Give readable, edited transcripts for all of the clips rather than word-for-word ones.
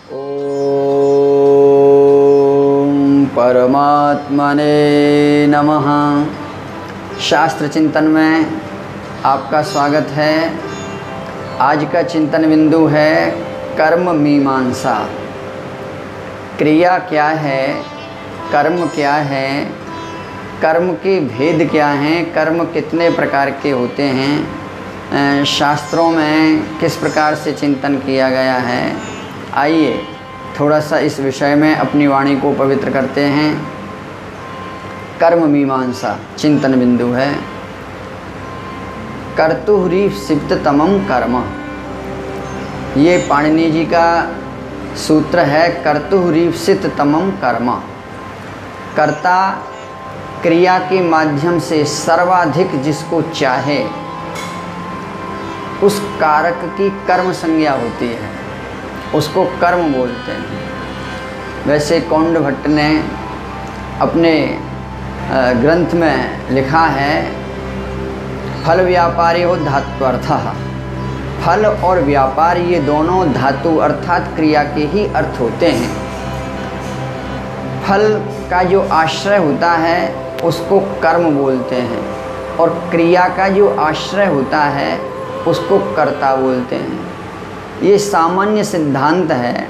ओम परमात्मने नमः। शास्त्र चिंतन में आपका स्वागत है। आज का चिंतन बिंदु है कर्म मीमांसा। क्रिया क्या है, कर्म क्या है, कर्म के भेद क्या हैं, कर्म कितने प्रकार के होते हैं, शास्त्रों में किस प्रकार से चिंतन किया गया है। आइए थोड़ा सा इस विषय में अपनी वाणी को पवित्र करते हैं। कर्म मीमांसा चिंतन बिंदु है। कर्तुरीप्सिततमं कर्म, ये पाणिनि जी का सूत्र है। कर्तुरीप्सिततमं कर्म, कर्ता क्रिया के माध्यम से सर्वाधिक जिसको चाहे उस कारक की कर्म संज्ञा होती है, उसको कर्म बोलते हैं। वैसे कौंड भट्ट ने अपने ग्रंथ में लिखा है, फल व्यापारी हो धात्वर्थः। फल और व्यापार ये दोनों धातु अर्थात क्रिया के ही अर्थ होते हैं। फल का जो आश्रय होता है उसको कर्म बोलते हैं और क्रिया का जो आश्रय होता है उसको कर्ता बोलते हैं। ये सामान्य सिद्धांत है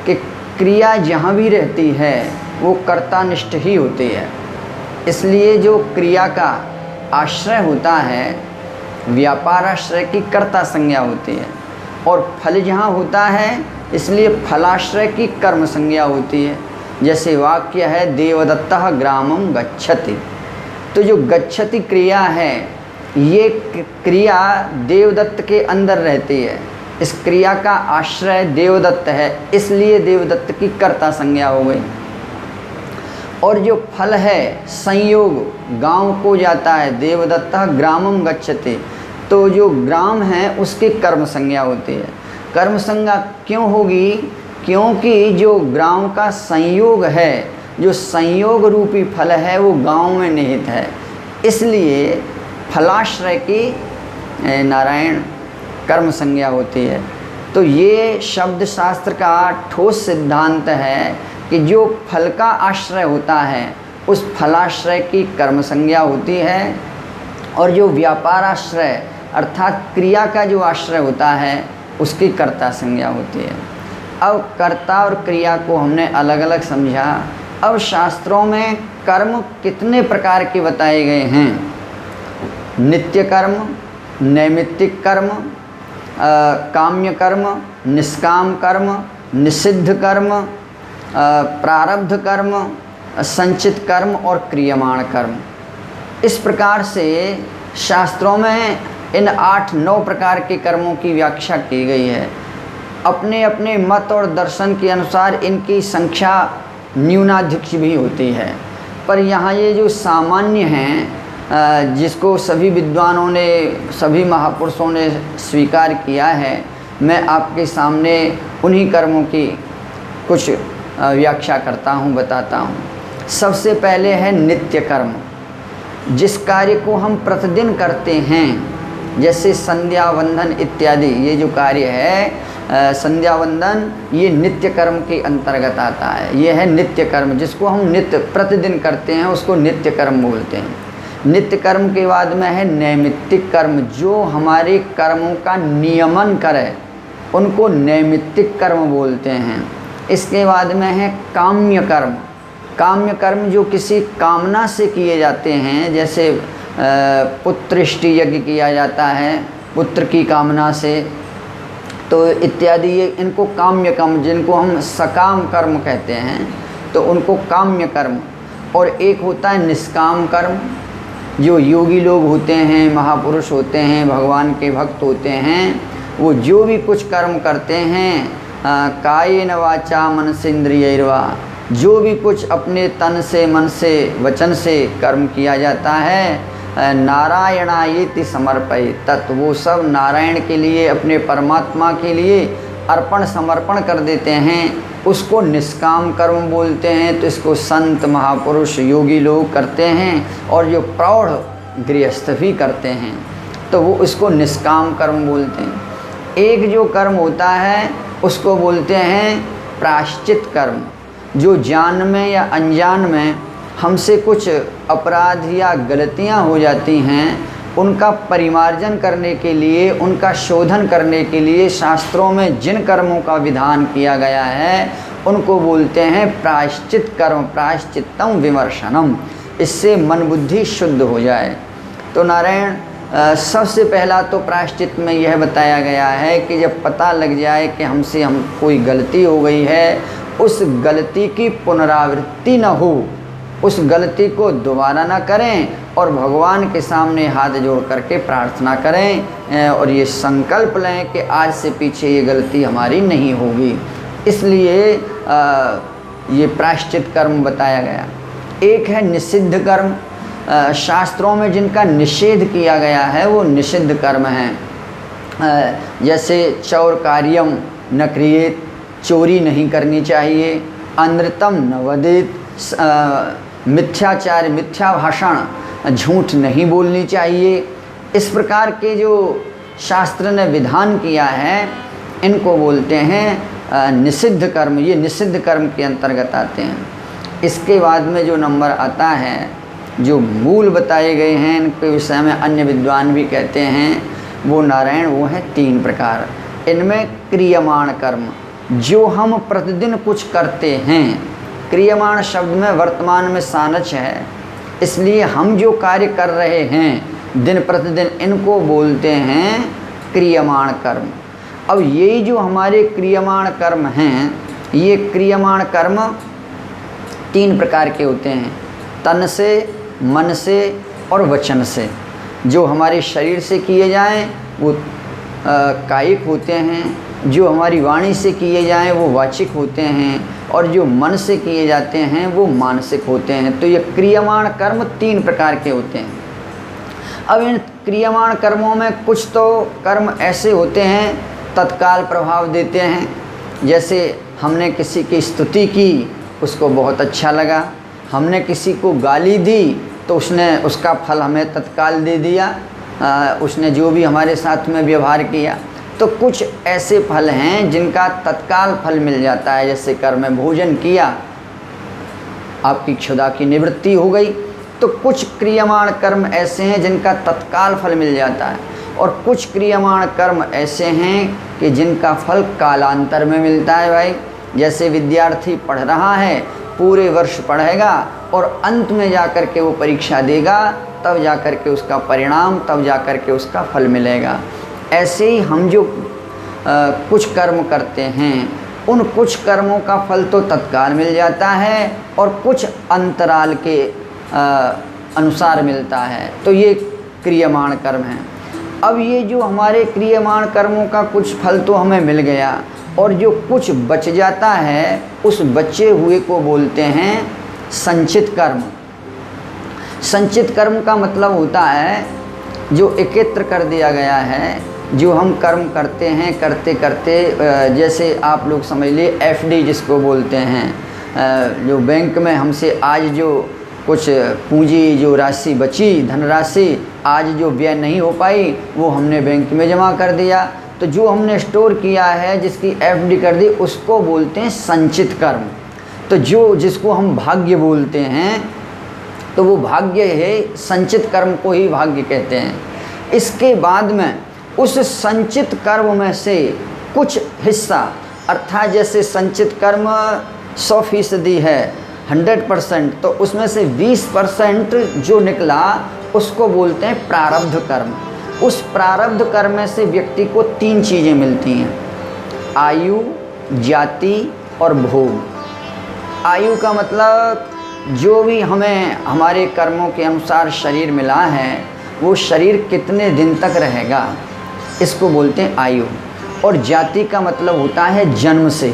कि क्रिया जहाँ भी रहती है वो कर्तानिष्ठ ही होती है। इसलिए जो क्रिया का आश्रय होता है व्यापाराश्रय की कर्ता संज्ञा होती है, और फल जहाँ होता है इसलिए फलाश्रय की कर्म संज्ञा होती है। जैसे वाक्य है देवदत्तः ग्रामं गच्छति, तो जो गच्छति क्रिया है ये क्रिया देवदत्त के अंदर रहती है। इस क्रिया का आश्रय देवदत्त है, इसलिए देवदत्त की कर्ता संज्ञा हो गई। और जो फल है संयोग गांव को जाता है, देवदत्तः ग्रामं गच्छति, तो जो ग्राम है उसकी कर्म संज्ञा होती है। कर्म संज्ञा क्यों होगी? क्योंकि जो ग्राम का संयोग है, जो संयोग रूपी फल है वो गांव में निहित है, इसलिए फलाश्रय की नारायण कर्म संज्ञा होती है। तो ये शब्द शास्त्र का ठोस सिद्धांत है कि जो फल का आश्रय होता है उस फलाश्रय की कर्म संज्ञा होती है, और जो व्यापाराश्रय अर्थात क्रिया का जो आश्रय होता है उसकी कर्ता संज्ञा होती है। अब कर्ता और क्रिया को हमने अलग अलग समझा। अब शास्त्रों में कर्म कितने प्रकार के बताए गए हैं? नित्य कर्म, नैमित्तिक कर्म, काम्य कर्म, निष्काम कर्म, निषिद्ध कर्म, प्रारब्ध कर्म, संचित कर्म और क्रियमाण कर्म। इस प्रकार से शास्त्रों में इन 8-9 प्रकार के कर्मों की व्याख्या की गई है। अपने अपने मत और दर्शन के अनुसार इनकी संख्या न्यूनाधिक भी होती है, पर यहाँ ये जो सामान्य हैं जिसको सभी विद्वानों ने, सभी महापुरुषों ने स्वीकार किया है, मैं आपके सामने उन्हीं कर्मों की कुछ व्याख्या करता हूँ, बताता हूँ। सबसे पहले है नित्य कर्म, जिस कार्य को हम प्रतिदिन करते हैं, जैसे संध्या वंदन इत्यादि। ये जो कार्य है संध्या वंदन, ये नित्य कर्म के अंतर्गत आता है। ये है नित्य कर्म, जिसको हम नित्य प्रतिदिन करते हैं उसको नित्य कर्म बोलते हैं। नित्य कर्म के बाद में है नैमित्तिक कर्म, जो हमारे कर्मों का नियमन करे उनको नैमित्तिक कर्म बोलते हैं। इसके बाद में है काम्य कर्म। काम्य कर्म जो किसी कामना से किए जाते हैं, जैसे पुत्रष्टि यज्ञ किया जाता है पुत्र की कामना से, तो इत्यादि ये इनको काम्य कर्म, जिनको हम सकाम कर्म कहते हैं, तो उनको काम्य कर्म। और एक होता है निष्काम कर्म, जो योगी लोग होते हैं, महापुरुष होते हैं, भगवान के भक्त होते हैं, वो जो भी कुछ कर्म करते हैं कायेन वाचा मनसेन्द्रियैर्वा, जो भी कुछ अपने तन से, मन से, वचन से कर्म किया जाता है, नारायणायेति समर्पयेत्, वो सब नारायण के लिए, अपने परमात्मा के लिए अर्पण समर्पण कर देते हैं, उसको निष्काम कर्म बोलते हैं। तो इसको संत, महापुरुष, योगी लोग करते हैं, और जो प्रौढ़ गृहस्थ भी करते हैं, तो वो इसको निष्काम कर्म बोलते हैं। एक जो कर्म होता है उसको बोलते हैं प्रायश्चित कर्म। जो जान में या अनजान में हमसे कुछ अपराध या गलतियां हो जाती हैं, उनका परिमार्जन करने के लिए, उनका शोधन करने के लिए शास्त्रों में जिन कर्मों का विधान किया गया है उनको बोलते हैं प्रायश्चित कर्म। प्रायश्चित्तम विमर्शनम, इससे मन बुद्धि शुद्ध हो जाए। तो नारायण सबसे पहला तो प्रायश्चित में यह बताया गया है कि जब पता लग जाए कि हमसे कोई गलती हो गई है, उस गलती की पुनरावृत्ति न हो, उस गलती को दोबारा ना करें और भगवान के सामने हाथ जोड़ करके प्रार्थना करें और ये संकल्प लें कि आज से पीछे ये गलती हमारी नहीं होगी। इसलिए ये प्रायश्चित कर्म बताया गया। एक है निषिद्ध कर्म, शास्त्रों में जिनका निषेध किया गया है वो निषिद्ध कर्म हैं। जैसे चौर कार्यम न क्रियेत, चोरी नहीं करनी चाहिए, अनृतम न वदेत, मिथ्याचार मिथ्या भाषण झूठ नहीं बोलनी चाहिए। इस प्रकार के जो शास्त्र ने विधान किया है इनको बोलते हैं निषिद्ध कर्म। ये निषिद्ध कर्म के अंतर्गत आते हैं। इसके बाद में जो नंबर आता है, जो मूल बताए गए हैं, इनके विषय में अन्य विद्वान भी कहते हैं, वो नारायण वो है 3 प्रकार। इनमें क्रियमाण कर्म, जो हम प्रतिदिन कुछ करते हैं, क्रियमाण शब्द में वर्तमान में सानच है, इसलिए हम जो कार्य कर रहे हैं दिन प्रतिदिन, इनको बोलते हैं क्रियमाण कर्म। अब यही जो हमारे क्रियमाण कर्म हैं, ये क्रियमाण कर्म 3 प्रकार के होते हैं, तन से, मन से और वचन से। जो हमारे शरीर से किए जाएं वो कायिक होते हैं, जो हमारी वाणी से किए जाएं वो वाचिक होते हैं, और जो मन से किए जाते हैं वो मानसिक होते हैं। तो ये क्रियमाण कर्म 3 प्रकार के होते हैं। अब इन क्रियमाण कर्मों में कुछ तो कर्म ऐसे होते हैं तत्काल प्रभाव देते हैं। जैसे हमने किसी की स्तुति की, उसको बहुत अच्छा लगा, हमने किसी को गाली दी तो उसने उसका फल हमें तत्काल दे दिया, उसने जो भी हमारे साथ में व्यवहार किया। तो कुछ ऐसे फल हैं जिनका तत्काल फल मिल जाता है। जैसे कर में भोजन किया, आपकी क्षुधा की निवृत्ति हो गई। तो कुछ क्रियमाण कर्म ऐसे हैं जिनका तत्काल फल मिल जाता है, और कुछ क्रियमाण कर्म ऐसे हैं कि जिनका फल कालांतर में मिलता है। भाई जैसे विद्यार्थी पढ़ रहा है, पूरे वर्ष पढ़ेगा और अंत में जाकर के वो परीक्षा देगा, तब जाकर के उसका परिणाम, तब जाकर के उसका फल मिलेगा। ऐसे ही हम जो कुछ कर्म करते हैं, उन कुछ कर्मों का फल तो तत्काल मिल जाता है और कुछ अंतराल के अनुसार मिलता है। तो ये क्रियमाण कर्म हैं। अब ये जो हमारे क्रियमाण कर्मों का कुछ फल तो हमें मिल गया, और जो कुछ बच जाता है उस बचे हुए को बोलते हैं संचित कर्म। संचित कर्म का मतलब होता है जो एकत्र कर दिया गया है, जो हम कर्म करते हैं करते करते, जैसे आप लोग समझ लिए एफडी जिसको बोलते हैं, जो बैंक में हमसे आज जो कुछ पूंजी जो राशि बची, धनराशि आज जो व्यय नहीं हो पाई, वो हमने बैंक में जमा कर दिया। तो जो हमने स्टोर किया है, जिसकी एफडी कर दी, उसको बोलते हैं संचित कर्म। तो जो जिसको हम भाग्य बोलते हैं, तो वो भाग्य है, संचित कर्म को ही भाग्य कहते हैं। इसके बाद में उस संचित कर्म में से कुछ हिस्सा, अर्थात जैसे संचित कर्म 100% है, 100%, तो उसमें से 20% जो निकला उसको बोलते हैं प्रारब्ध कर्म। उस प्रारब्ध कर्म में से व्यक्ति को 3 चीज़ें मिलती हैं, आयु, जाति और भोग। आयु का मतलब जो भी हमें हमारे कर्मों के अनुसार शरीर मिला है, वो शरीर कितने दिन तक रहेगा, इसको बोलते हैं आयु। और जाति का मतलब होता है जन्म से,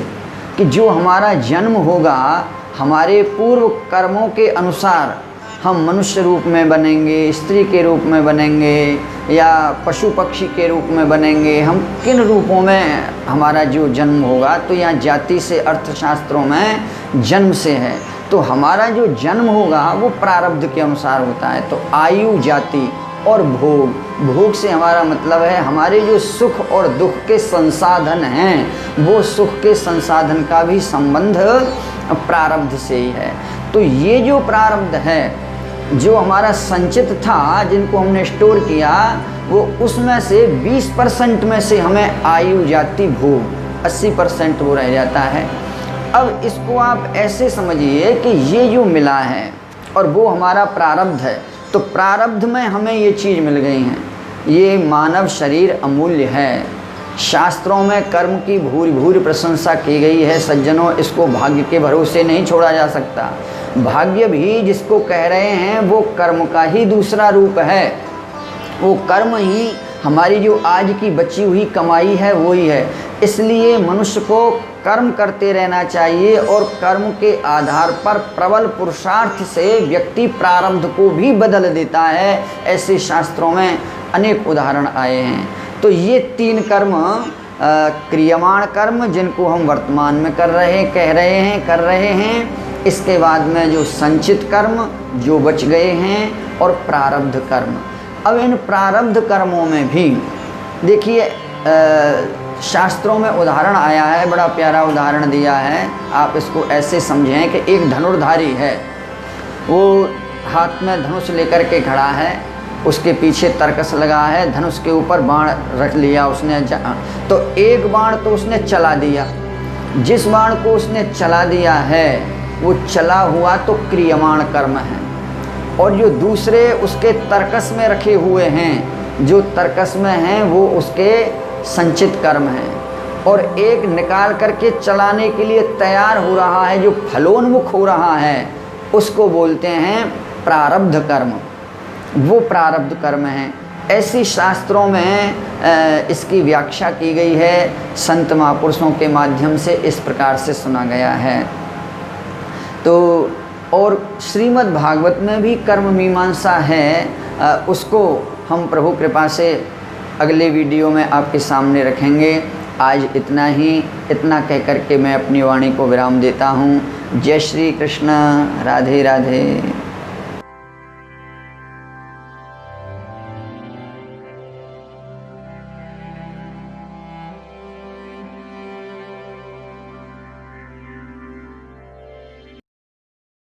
कि जो हमारा जन्म होगा, हमारे पूर्व कर्मों के अनुसार हम मनुष्य रूप में बनेंगे, स्त्री के रूप में बनेंगे, या पशु पक्षी के रूप में बनेंगे, हम किन रूपों में हमारा जो जन्म होगा। तो यहाँ जाति से अर्थशास्त्रों में जन्म से है। तो हमारा जो जन्म होगा वो प्रारब्ध के अनुसार होता है। तो आयु, जाति और भोग। भोग से हमारा मतलब है हमारे जो सुख और दुख के संसाधन हैं, वो सुख के संसाधन का भी संबंध प्रारब्ध से ही है। तो ये जो प्रारब्ध है, जो हमारा संचित था, जिनको हमने स्टोर किया, वो उसमें से 20% में से हमें आयु जाति भोग, 80% वो रह जाता है। अब इसको आप ऐसे समझिए कि ये जो मिला है और वो हमारा प्रारब्ध है, तो प्रारब्ध में हमें ये चीज़ मिल गई हैं। ये मानव शरीर अमूल्य है। शास्त्रों में कर्म की भूरि भूरि प्रशंसा की गई है। सज्जनों, इसको भाग्य के भरोसे नहीं छोड़ा जा सकता। भाग्य भी जिसको कह रहे हैं वो कर्म का ही दूसरा रूप है। वो कर्म ही हमारी जो आज की बची हुई कमाई है वो ही है। इसलिए मनुष्य को कर्म करते रहना चाहिए और कर्म के आधार पर प्रबल पुरुषार्थ से व्यक्ति प्रारब्ध को भी बदल देता है। ऐसे शास्त्रों में अनेक उदाहरण आए हैं। तो ये 3 कर्म, क्रियमाण कर्म जिनको हम वर्तमान में कर रहे हैं, इसके बाद में जो संचित कर्म जो बच गए हैं, और प्रारब्ध कर्म। अब इन प्रारब्ध कर्मों में भी देखिए शास्त्रों में उदाहरण आया है, बड़ा प्यारा उदाहरण दिया है। आप इसको ऐसे समझें कि एक धनुर्धारी है, वो हाथ में धनुष लेकर के खड़ा है, उसके पीछे तरकस लगा है, धनुष के ऊपर बाण रख लिया उसने। तो एक बाण तो उसने चला दिया, जिस बाण को उसने चला दिया है वो चला हुआ तो क्रियमाण कर्म है, और जो दूसरे उसके तरकस में रखे हुए हैं, जो तरकस में हैं, वो उसके संचित कर्म हैं। और एक निकाल करके चलाने के लिए तैयार हो रहा है, जो फलोन्मुख हो रहा है, उसको बोलते हैं प्रारब्ध कर्म। वो प्रारब्ध कर्म है। ऐसी शास्त्रों में इसकी व्याख्या की गई है, संत महापुरुषों के माध्यम से इस प्रकार से सुना गया है। तो और श्रीमद् भागवत में भी कर्म मीमांसा है, उसको हम प्रभु कृपा से अगले वीडियो में आपके सामने रखेंगे। आज इतना कह कर के मैं अपनी वाणी को विराम देता हूँ। जय श्री कृष्ण, राधे राधे।